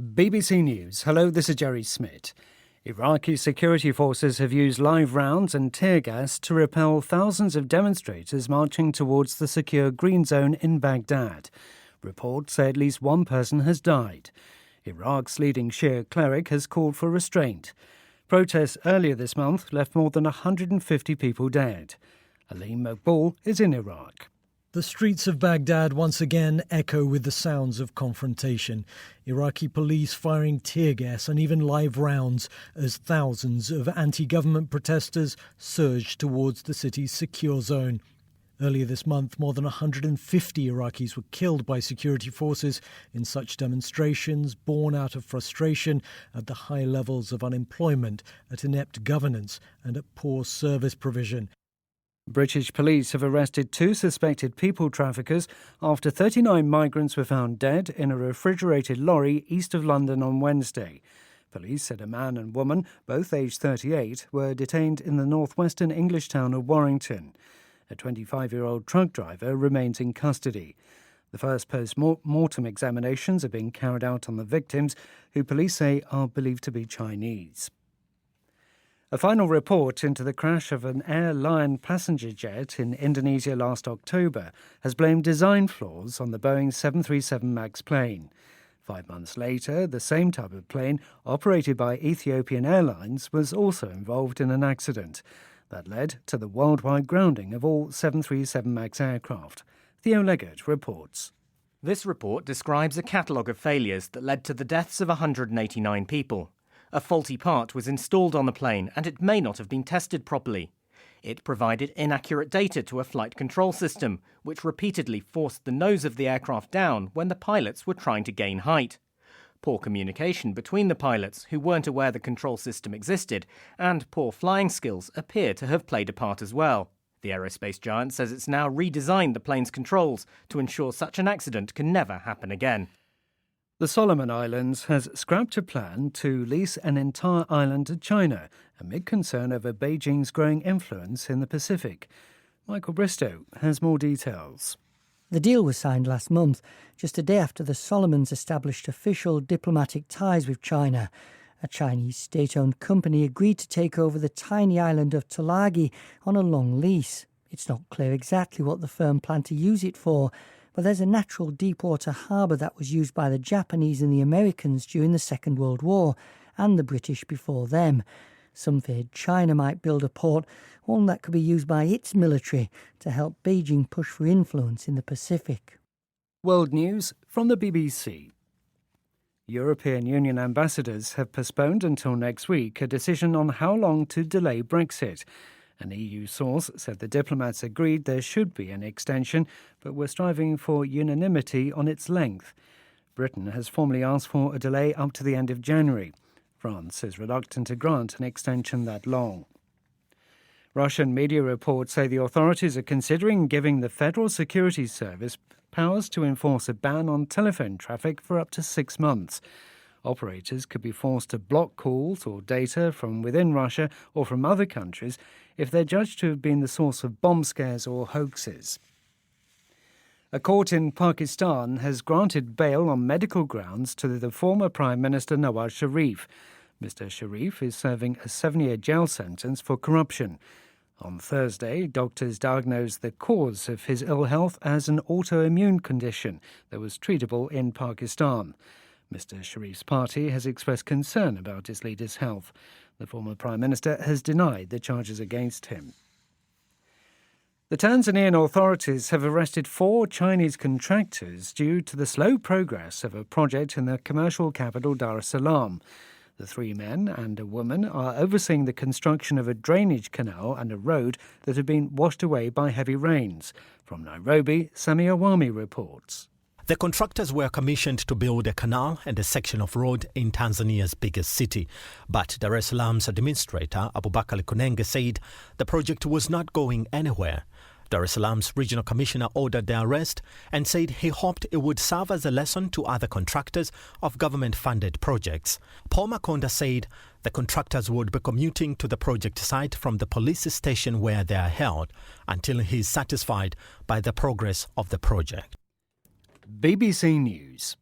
BBC News. Hello, this is Jerry Smith. Iraqi security forces have used live rounds and tear gas to repel thousands of demonstrators marching towards the secure Green Zone in Baghdad. Reports say at least one person has died. Iraq's leading Shia cleric has called for restraint. Protests earlier this month left more than 150 people dead. Aleem Maqbool is in Iraq. The streets of Baghdad once again echo with the sounds of confrontation. Iraqi police firing tear gas and even live rounds as thousands of anti-government protesters surged towards the city's secure zone. Earlier this month, more than 150 Iraqis were killed by security forces in such demonstrations, born out of frustration at the high levels of unemployment, at inept governance and at poor service provision. British police have arrested two suspected people traffickers after 39 migrants were found dead in a refrigerated lorry east of London on Wednesday. Police said a man and woman, both aged 38, were detained in the northwestern English town of Warrington. A 25-year-old truck driver remains in custody. The first post-mortem examinations are being carried out on the victims, who police say are believed to be Chinese. A final report into the crash of an Air Lion passenger jet in Indonesia last October has blamed design flaws on the Boeing 737 MAX plane. 5 months later, the same type of plane, operated by Ethiopian Airlines, was also involved in an accident that led to the worldwide grounding of all 737 MAX aircraft. Theo Leggett reports. This report describes a catalogue of failures that led to the deaths of 189 people. A faulty part was installed on the plane and it may not have been tested properly. It provided inaccurate data to a flight control system, which repeatedly forced the nose of the aircraft down when the pilots were trying to gain height. Poor communication between the pilots, who weren't aware the control system existed, and poor flying skills appear to have played a part as well. The aerospace giant says it's now redesigned the plane's controls to ensure such an accident can never happen again. The Solomon Islands has scrapped a plan to lease an entire island to China amid concern over Beijing's growing influence in the Pacific. Michael Bristow has more details. The deal was signed last month, just a day after the Solomons established official diplomatic ties with China. A Chinese state-owned company agreed to take over the tiny island of Tulagi on a long lease. It's not clear exactly what the firm planned to use it for, but there's a natural deepwater harbour that was used by the Japanese and the Americans during the Second World War, and the British before them. Some feared China might build a port, one that could be used by its military to help Beijing push for influence in the Pacific. World News from the BBC. European Union ambassadors have postponed until next week a decision on how long to delay Brexit. An EU source said the diplomats agreed there should be an extension, but were striving for unanimity on its length. Britain has formally asked for a delay up to the end of January. France is reluctant to grant an extension that long. Russian media reports say the authorities are considering giving the Federal Security Service powers to enforce a ban on telephone traffic for up to 6 months. Operators could be forced to block calls or data from within Russia or from other countries if they're judged to have been the source of bomb scares or hoaxes. A court in Pakistan has granted bail on medical grounds to the former Prime Minister Nawaz Sharif. Mr. Sharif is serving a 7-year jail sentence for corruption. On Thursday, doctors diagnosed the cause of his ill health as an autoimmune condition that was treatable in Pakistan. Mr. Sharif's party has expressed concern about his leader's health. The former Prime Minister has denied the charges against him. The Tanzanian authorities have arrested 4 Chinese contractors due to the slow progress of a project in the commercial capital Dar es Salaam. The 3 men and a woman are overseeing the construction of a drainage canal and a road that have been washed away by heavy rains. From Nairobi, Sami Awami reports. The contractors were commissioned to build a canal and a section of road in Tanzania's biggest city. But Dar es Salaam's administrator, Abubakar Kunenge, said the project was not going anywhere. Dar es Salaam's regional commissioner ordered their arrest and said he hoped it would serve as a lesson to other contractors of government-funded projects. Paul Makonda said the contractors would be commuting to the project site from the police station where they are held until he is satisfied by the progress of the project. BBC News.